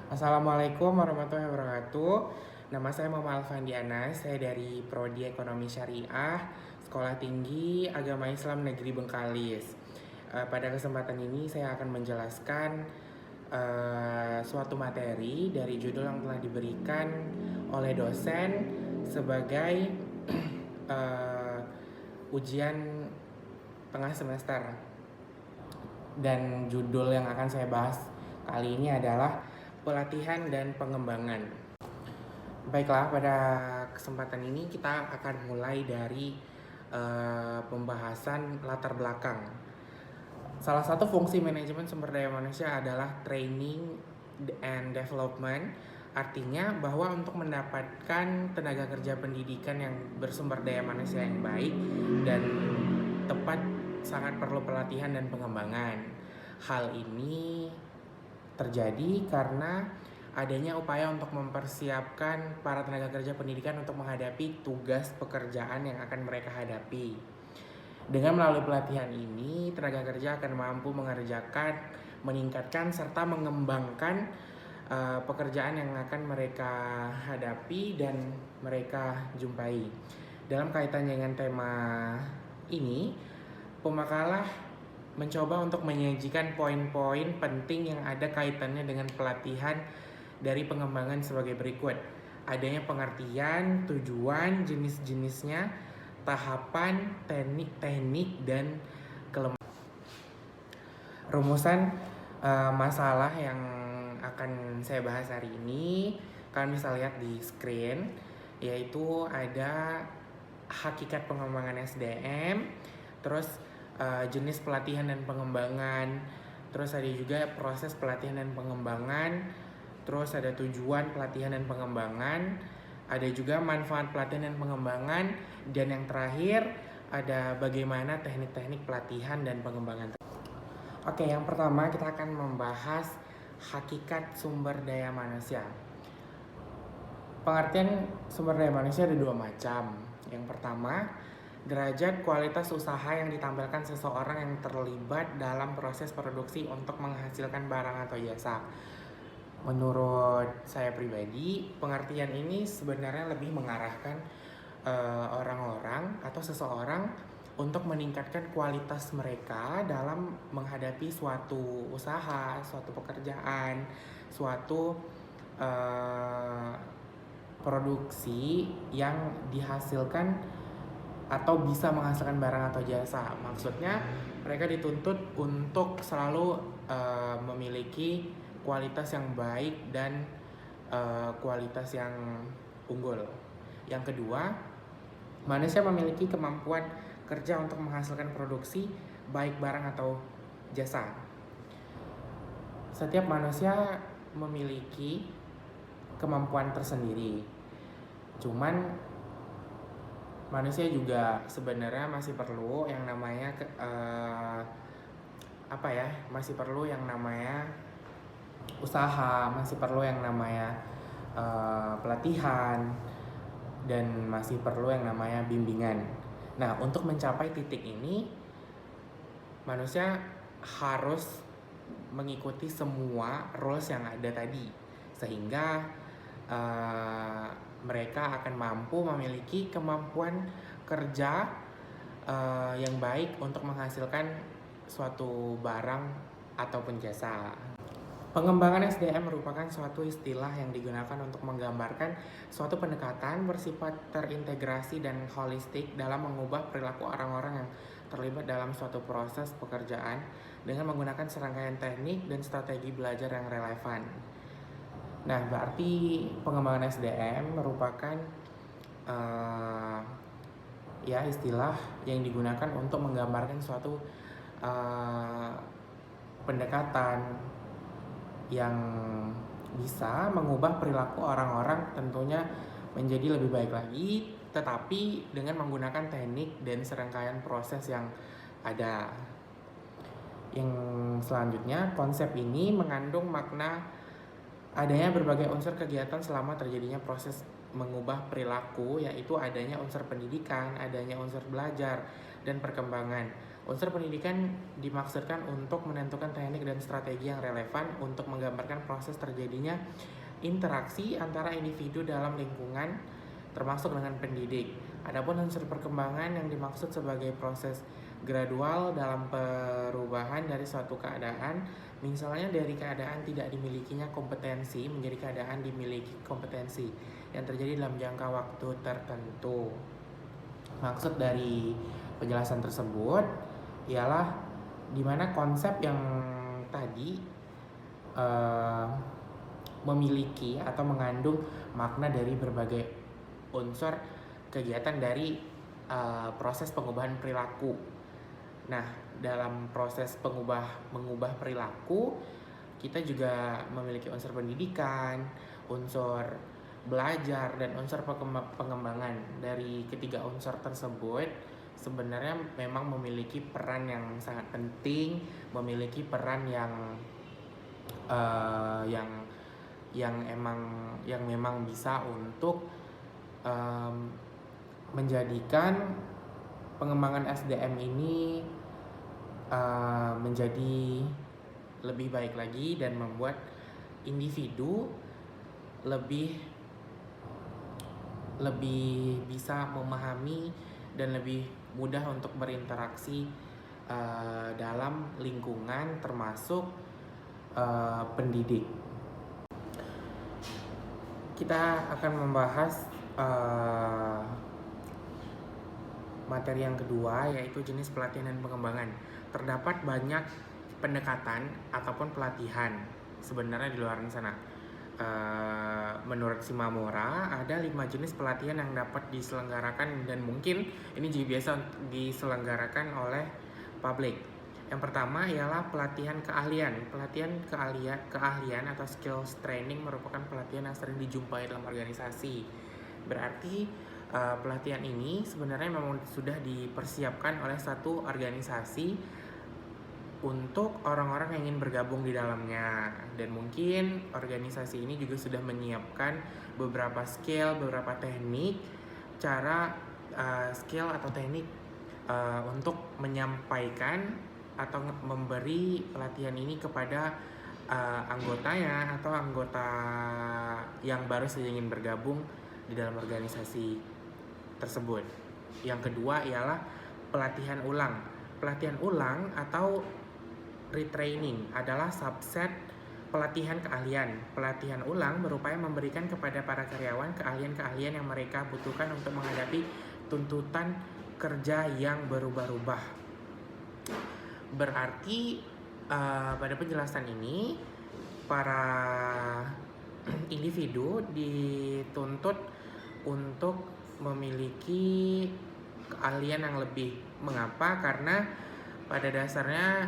Assalamualaikum warahmatullahi wabarakatuh. Nama saya Muhammad Alfandiana, saya dari Prodi Ekonomi Syariah, Sekolah Tinggi Agama Islam Negeri Bengkalis. Pada kesempatan ini saya akan menjelaskan suatu materi dari judul yang telah diberikan oleh dosen sebagai eh, ujian tengah semester. Dan judul yang akan saya bahas kali ini adalah pelatihan dan pengembangan. Baiklah, pada kesempatan ini kita akan mulai dari pembahasan latar belakang. Salah satu fungsi manajemen sumber daya manusia adalah training and development. Artinya bahwa untuk mendapatkan tenaga kerja pendidikan yang bersumber daya manusia yang baik dan tepat, sangat perlu pelatihan dan pengembangan. Hal ini terjadi karena adanya upaya untuk mempersiapkan para tenaga kerja pendidikan untuk menghadapi tugas pekerjaan yang akan mereka hadapi. Dengan melalui pelatihan ini, tenaga kerja akan mampu mengerjakan, meningkatkan, serta mengembangkan pekerjaan yang akan mereka hadapi dan mereka jumpai. Dalam kaitannya dengan tema ini, pemakalah mencoba untuk menyajikan poin-poin penting yang ada kaitannya dengan pelatihan dari pengembangan sebagai berikut. Adanya pengertian, tujuan, jenis-jenisnya, tahapan, teknik, dan kelemahan. Rumusan masalah yang akan saya bahas hari ini, kalian bisa lihat di screen, yaitu ada hakikat pengembangan SDM, terus jenis pelatihan dan pengembangan, terus ada juga proses pelatihan dan pengembangan, terus ada tujuan pelatihan dan pengembangan, ada juga manfaat pelatihan dan pengembangan, dan yang terakhir ada bagaimana teknik-teknik pelatihan dan pengembangan. Oke, yang pertama kita akan membahas hakikat sumber daya manusia. Pengertian sumber daya manusia ada dua macam. Yang pertama, derajat kualitas usaha yang ditampilkan seseorang yang terlibat dalam proses produksi untuk menghasilkan barang atau jasa. Menurut saya pribadi, pengertian ini sebenarnya lebih mengarahkan orang-orang atau seseorang untuk meningkatkan kualitas mereka dalam menghadapi suatu usaha, suatu pekerjaan, suatu produksi yang dihasilkan atau bisa menghasilkan barang atau jasa. Maksudnya mereka dituntut untuk selalu memiliki kualitas yang baik dan kualitas yang unggul. Yang kedua, manusia memiliki kemampuan kerja untuk menghasilkan produksi baik barang atau jasa. Setiap manusia memiliki kemampuan tersendiri. Cuman manusia juga sebenarnya masih perlu yang namanya masih perlu yang namanya usaha, masih perlu yang namanya pelatihan, dan masih perlu yang namanya bimbingan. Nah, untuk mencapai titik ini, manusia harus mengikuti semua rules yang ada tadi, sehingga mereka akan mampu memiliki kemampuan kerja yang baik untuk menghasilkan suatu barang ataupun jasa. Pengembangan SDM merupakan suatu istilah yang digunakan untuk menggambarkan suatu pendekatan bersifat terintegrasi dan holistik dalam mengubah perilaku orang-orang yang terlibat dalam suatu proses pekerjaan dengan menggunakan serangkaian teknik dan strategi belajar yang relevan. Nah, berarti pengembangan SDM merupakan istilah yang digunakan untuk menggambarkan suatu pendekatan yang bisa mengubah perilaku orang-orang tentunya menjadi lebih baik lagi, tetapi dengan menggunakan teknik dan serangkaian proses yang ada. Yang selanjutnya, konsep ini mengandung makna adanya berbagai unsur kegiatan selama terjadinya proses mengubah perilaku, yaitu adanya unsur pendidikan, adanya unsur belajar dan perkembangan. Unsur pendidikan dimaksudkan untuk menentukan teknik dan strategi yang relevan untuk menggambarkan proses terjadinya interaksi antara individu dalam lingkungan, termasuk dengan pendidik. Adapun unsur perkembangan yang dimaksud sebagai proses gradual dalam perubahan dari suatu keadaan, misalnya dari keadaan tidak dimilikinya kompetensi menjadi keadaan dimiliki kompetensi yang terjadi dalam jangka waktu tertentu. Maksud dari penjelasan tersebut ialah di mana konsep yang tadi memiliki atau mengandung makna dari berbagai unsur kegiatan dari proses pengubahan perilaku. Nah, dalam proses mengubah perilaku, kita juga memiliki unsur pendidikan, unsur belajar, dan unsur pengembangan. Dari ketiga unsur tersebut sebenarnya memang memiliki peran yang sangat penting, memiliki peran yang memang bisa untuk menjadikan pengembangan SDM ini menjadi lebih baik lagi dan membuat individu lebih bisa memahami dan lebih mudah untuk berinteraksi dalam lingkungan termasuk pendidik. Kita akan membahas materi yang kedua, yaitu jenis pelatihan dan pengembangan. Terdapat banyak pendekatan ataupun pelatihan sebenarnya di luar sana. Menurut Shimamura, ada 5 jenis pelatihan yang dapat diselenggarakan dan mungkin ini juga biasa diselenggarakan oleh publik. Yang pertama ialah pelatihan keahlian. Pelatihan keahlian atau skills training merupakan pelatihan yang sering dijumpai dalam organisasi. Berarti pelatihan ini sebenarnya memang sudah dipersiapkan oleh satu organisasi untuk orang-orang yang ingin bergabung di dalamnya, dan mungkin organisasi ini juga sudah menyiapkan beberapa skill, beberapa teknik, skill atau teknik untuk menyampaikan atau memberi pelatihan ini kepada anggotanya atau anggota yang baru saja ingin bergabung di dalam organisasi tersebut. Yang kedua ialah pelatihan ulang. Pelatihan ulang atau retraining adalah subset pelatihan keahlian. Pelatihan ulang berupaya memberikan kepada para karyawan keahlian-keahlian yang mereka butuhkan untuk menghadapi tuntutan kerja yang berubah-ubah. Berarti pada penjelasan ini para individu dituntut untuk memiliki keahlian yang lebih. Mengapa? Karena pada dasarnya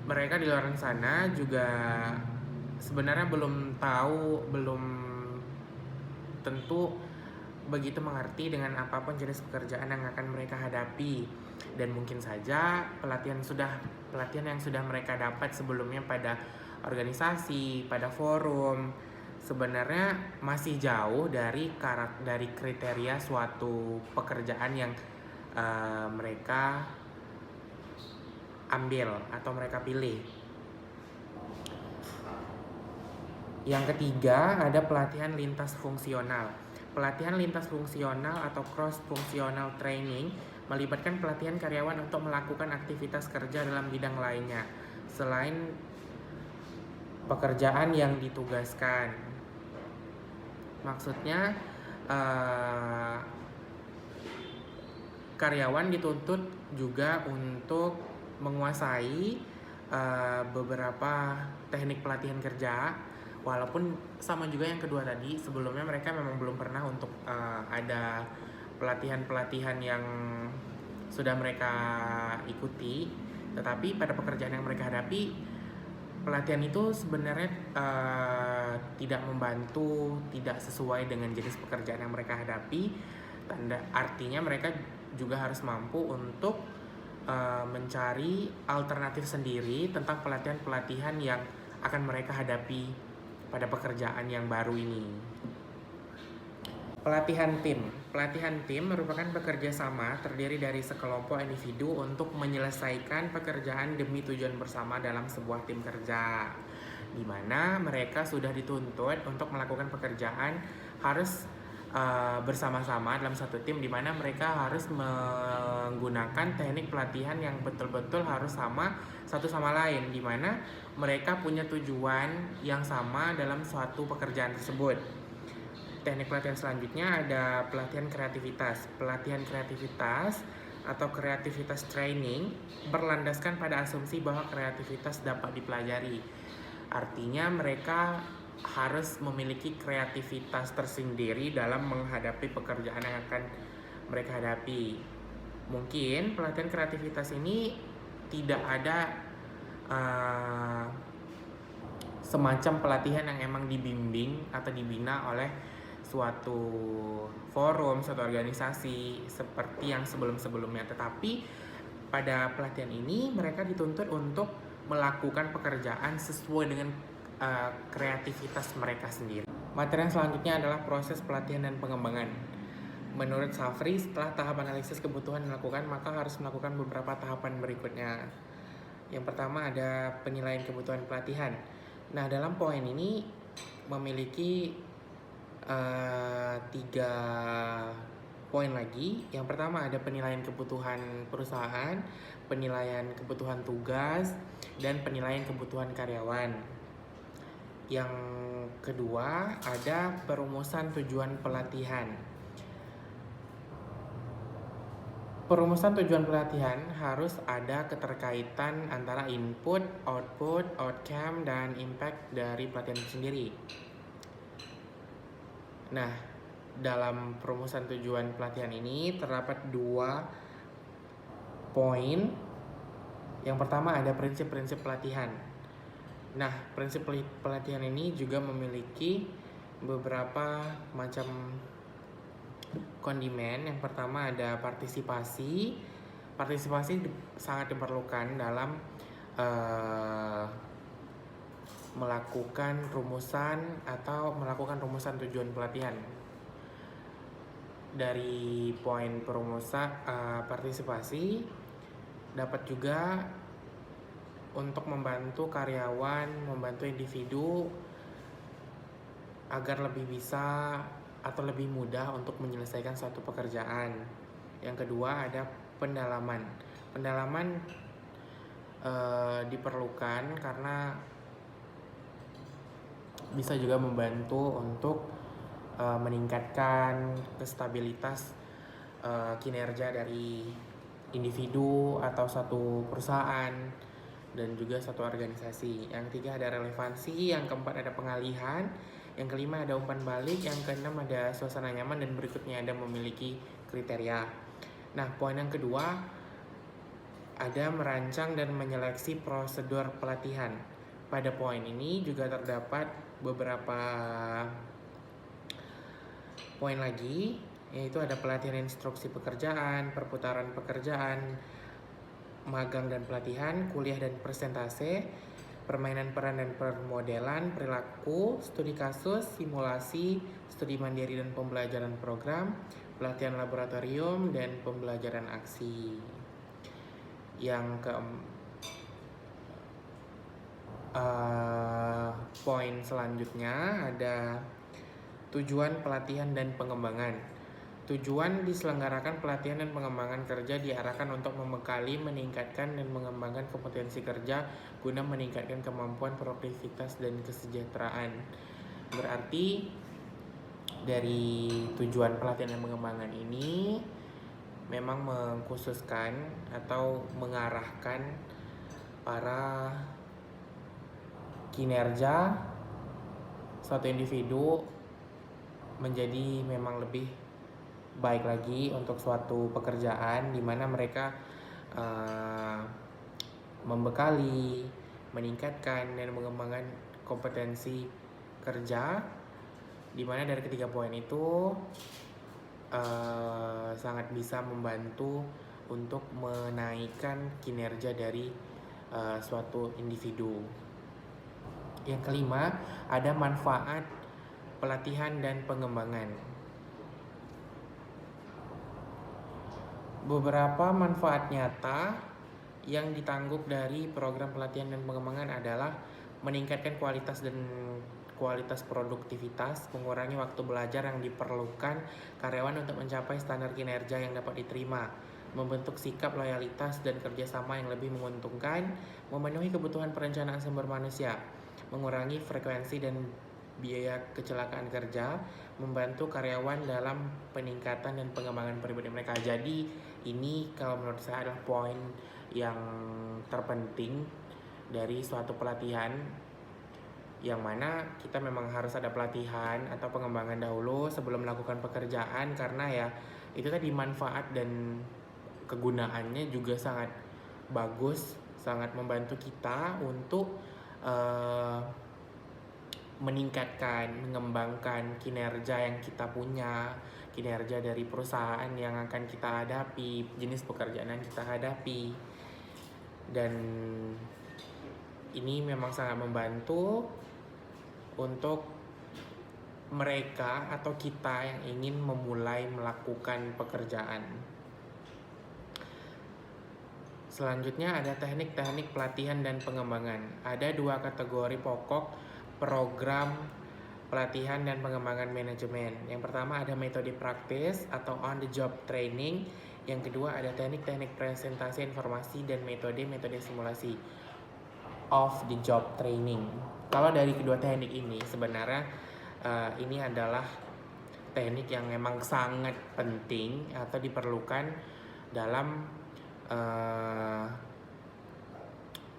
mereka di luar sana juga sebenarnya belum tentu begitu mengerti dengan apapun jenis pekerjaan yang akan mereka hadapi, dan mungkin saja pelatihan yang sudah mereka dapat sebelumnya pada organisasi, pada forum, sebenarnya masih jauh dari kriteria suatu pekerjaan yang mereka ambil atau mereka pilih. Yang ketiga ada pelatihan lintas fungsional. Pelatihan lintas fungsional atau cross functional training melibatkan pelatihan karyawan untuk melakukan aktivitas kerja dalam bidang lainnya selain pekerjaan yang ditugaskan. Maksudnya karyawan dituntut juga untuk menguasai beberapa teknik pelatihan kerja, walaupun sama juga yang kedua tadi, sebelumnya mereka memang belum pernah untuk ada pelatihan-pelatihan yang sudah mereka ikuti, tetapi pada pekerjaan yang mereka hadapi, pelatihan itu sebenarnya tidak membantu, tidak sesuai dengan jenis pekerjaan yang mereka hadapi. Artinya mereka juga harus mampu untuk mencari alternatif sendiri tentang pelatihan-pelatihan yang akan mereka hadapi pada pekerjaan yang baru ini. Pelatihan tim. pelatihan tim merupakan bekerja sama terdiri dari sekelompok individu untuk menyelesaikan pekerjaan demi tujuan bersama dalam sebuah tim kerja, di mana mereka sudah dituntut untuk melakukan pekerjaan harus bersama-sama dalam satu tim, di mana mereka harus menggunakan teknik pelatihan yang betul-betul harus sama satu sama lain, di mana mereka punya tujuan yang sama dalam suatu pekerjaan tersebut. Teknik pelatihan selanjutnya ada pelatihan kreativitas. Pelatihan kreativitas atau kreativitas training berlandaskan pada asumsi bahwa kreativitas dapat dipelajari. Artinya mereka harus memiliki kreativitas tersendiri dalam menghadapi pekerjaan yang akan mereka hadapi. Mungkin pelatihan kreativitas ini tidak ada semacam pelatihan yang emang dibimbing atau dibina oleh suatu forum, suatu organisasi seperti yang sebelum-sebelumnya. Tetapi pada pelatihan ini mereka dituntut untuk melakukan pekerjaan sesuai dengan kreativitas mereka sendiri. Materi yang selanjutnya adalah proses pelatihan dan pengembangan. Menurut Safri, setelah tahap analisis kebutuhan dilakukan, maka harus melakukan beberapa tahapan berikutnya. Yang pertama ada penilaian kebutuhan pelatihan. Nah, dalam poin ini memiliki 3 poin lagi. Yang pertama ada penilaian kebutuhan perusahaan, penilaian kebutuhan tugas, dan penilaian kebutuhan karyawan. Yang kedua ada perumusan tujuan pelatihan. Perumusan tujuan pelatihan harus ada keterkaitan antara input, output, outcome, dan impact dari pelatihan itu sendiri. Nah, dalam perumusan tujuan pelatihan ini terdapat 2 poin. Yang pertama ada prinsip-prinsip pelatihan. Nah, prinsip pelatihan ini juga memiliki beberapa macam kondimen. Yang pertama ada partisipasi. Partisipasi sangat diperlukan dalam melakukan rumusan atau melakukan rumusan tujuan pelatihan. Dari poin perumusan partisipasi dapat juga untuk membantu karyawan, membantu individu agar lebih bisa atau lebih mudah untuk menyelesaikan suatu pekerjaan. Yang kedua ada pendalaman. Pendalaman diperlukan karena bisa juga membantu untuk meningkatkan stabilitas kinerja dari individu atau satu perusahaan dan juga satu organisasi. Yang ketiga ada relevansi, yang keempat ada pengalihan, yang kelima ada umpan balik, yang keenam ada suasana nyaman, dan berikutnya ada memiliki kriteria. Nah, poin yang kedua ada merancang dan menyeleksi prosedur pelatihan. Pada poin ini juga terdapat beberapa poin lagi, yaitu ada pelatihan instruksi pekerjaan, perputaran pekerjaan, magang dan pelatihan, kuliah dan presentase, permainan peran dan permodelan, perilaku, studi kasus, simulasi, studi mandiri dan pembelajaran program, pelatihan laboratorium, dan pembelajaran aksi. Yang poin selanjutnya ada tujuan pelatihan dan pengembangan. Tujuan diselenggarakan pelatihan dan pengembangan kerja diarahkan untuk membekali, meningkatkan, dan mengembangkan kompetensi kerja guna meningkatkan kemampuan, produktivitas, dan kesejahteraan. Berarti dari tujuan pelatihan dan pengembangan ini memang mengkhususkan atau mengarahkan para kinerja suatu individu menjadi memang lebih baik lagi untuk suatu pekerjaan, di mana mereka membekali, meningkatkan, dan mengembangkan kompetensi kerja, di mana dari ketiga poin itu sangat bisa membantu untuk menaikkan kinerja dari suatu individu. Yang kelima ada manfaat pelatihan dan pengembangan. Beberapa manfaat nyata yang ditangguk dari program pelatihan dan pengembangan adalah meningkatkan kualitas produktivitas, mengurangi waktu belajar yang diperlukan karyawan untuk mencapai standar kinerja yang dapat diterima, membentuk sikap loyalitas dan kerjasama yang lebih menguntungkan, memenuhi kebutuhan perencanaan sumber manusia, mengurangi frekuensi dan biaya kecelakaan kerja, membantu karyawan dalam peningkatan dan pengembangan pribadi mereka. Jadi ini kalau menurut saya adalah poin yang terpenting dari suatu pelatihan, yang mana kita memang harus ada pelatihan atau pengembangan dahulu sebelum melakukan pekerjaan, karena ya itu tadi manfaat dan kegunaannya juga sangat bagus, sangat membantu kita untuk meningkatkan, mengembangkan kinerja yang kita punya, kinerja dari perusahaan yang akan kita hadapi, jenis pekerjaan yang kita hadapi. Dan ini memang sangat membantu untuk mereka atau kita yang ingin memulai melakukan pekerjaan. Selanjutnya ada teknik-teknik pelatihan dan pengembangan. Ada 2 kategori pokok program pelatihan dan pengembangan manajemen. Yang pertama ada metode praktis atau on the job training. Yang kedua ada teknik-teknik presentasi informasi dan metode-metode simulasi off the job training. Kalau dari kedua teknik ini sebenarnya ini adalah teknik yang memang sangat penting atau diperlukan dalam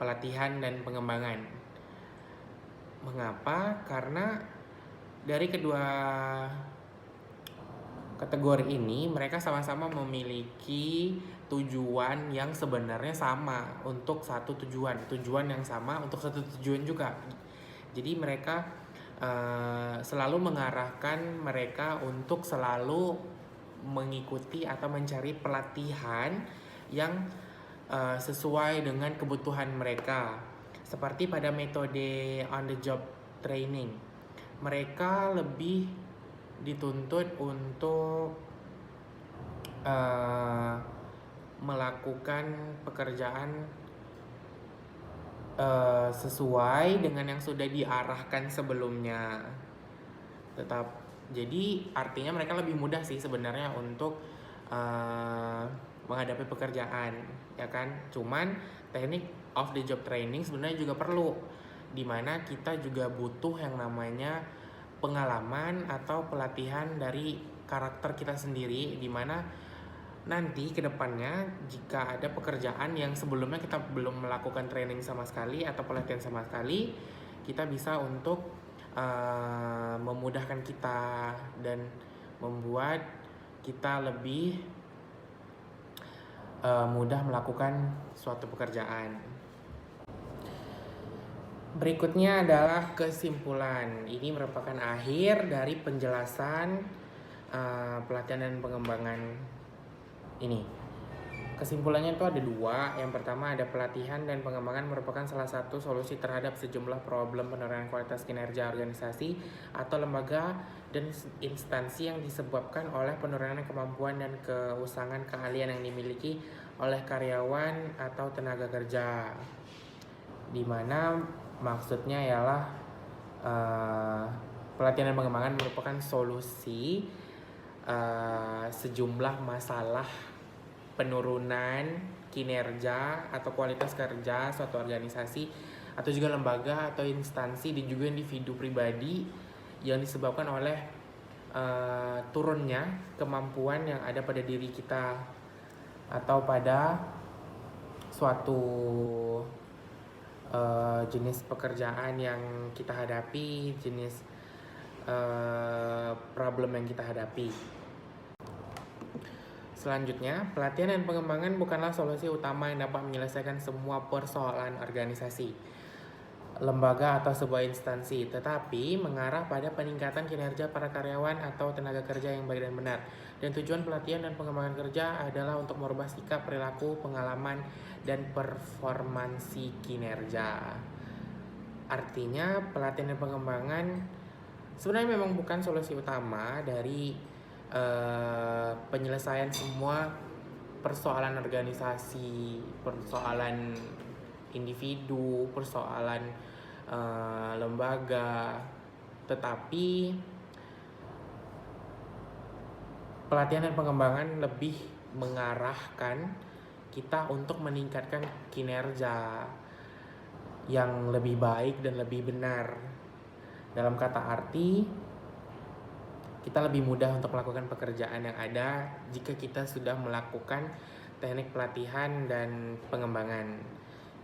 pelatihan dan pengembangan. Mengapa? Karena dari kedua kategori ini mereka sama-sama memiliki tujuan yang sebenarnya sama untuk satu tujuan yang sama untuk satu tujuan juga. Jadi mereka selalu mengarahkan mereka untuk selalu mengikuti atau mencari pelatihan yang sesuai dengan kebutuhan mereka. Seperti pada metode on the job training, mereka lebih dituntut untuk melakukan pekerjaan sesuai dengan yang sudah diarahkan sebelumnya. Jadi artinya mereka lebih mudah sih sebenarnya untuk menghadapi pekerjaan, ya kan? Cuman teknik off the job training sebenarnya juga perlu, dimana kita juga butuh yang namanya pengalaman atau pelatihan dari karakter kita sendiri, dimana nanti kedepannya jika ada pekerjaan yang sebelumnya kita belum melakukan training sama sekali atau pelatihan sama sekali, kita bisa untuk memudahkan kita dan membuat kita lebih mudah melakukan suatu pekerjaan. Berikutnya adalah kesimpulan. Ini merupakan akhir dari penjelasan pelatihan dan pengembangan ini. Kesimpulannya itu ada 2. Yang pertama ada pelatihan dan pengembangan merupakan salah satu solusi terhadap sejumlah problem penurunan kualitas kinerja organisasi atau lembaga dan instansi yang disebabkan oleh penurunan kemampuan dan keusangan keahlian yang dimiliki oleh karyawan atau tenaga kerja. Dimana maksudnya ialah pelatihan dan pengembangan merupakan solusi sejumlah masalah penurunan kinerja atau kualitas kerja suatu organisasi atau juga lembaga atau instansi dan juga individu pribadi yang disebabkan oleh turunnya kemampuan yang ada pada diri kita atau pada suatu jenis pekerjaan yang kita hadapi, jenis problem yang kita hadapi. Selanjutnya, pelatihan dan pengembangan bukanlah solusi utama yang dapat menyelesaikan semua persoalan organisasi, lembaga atau sebuah instansi, tetapi mengarah pada peningkatan kinerja para karyawan atau tenaga kerja yang baik dan benar. Dan tujuan pelatihan dan pengembangan kerja adalah untuk merubah sikap, perilaku, pengalaman, dan performansi kinerja. Artinya pelatihan dan pengembangan sebenarnya memang bukan solusi utama dari penyelesaian semua persoalan organisasi, persoalan individu, persoalan lembaga, tetapi pelatihan dan pengembangan lebih mengarahkan kita untuk meningkatkan kinerja yang lebih baik dan lebih benar. Dalam kata arti, kita lebih mudah untuk melakukan pekerjaan yang ada jika kita sudah melakukan teknik pelatihan dan pengembangan.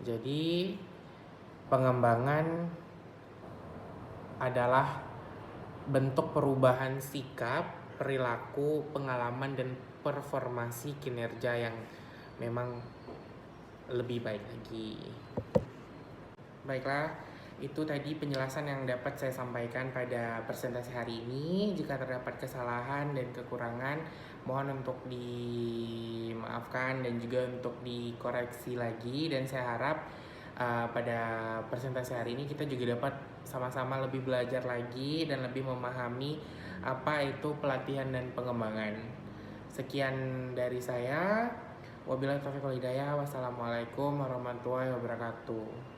Jadi, pengembangan adalah bentuk perubahan sikap, perilaku, pengalaman, dan performasi kinerja yang memang lebih baik lagi. Baiklah, itu tadi penjelasan yang dapat saya sampaikan pada presentasi hari ini. Jika terdapat kesalahan dan kekurangan, mohon untuk dimaafkan dan juga untuk dikoreksi lagi. Dan saya harap pada presentasi hari ini kita juga dapat sama-sama lebih belajar lagi dan lebih memahami apa itu pelatihan dan pengembangan. Sekian dari saya. Wabillahi taufiq wal hidayah. Wassalamualaikum warahmatullahi wabarakatuh.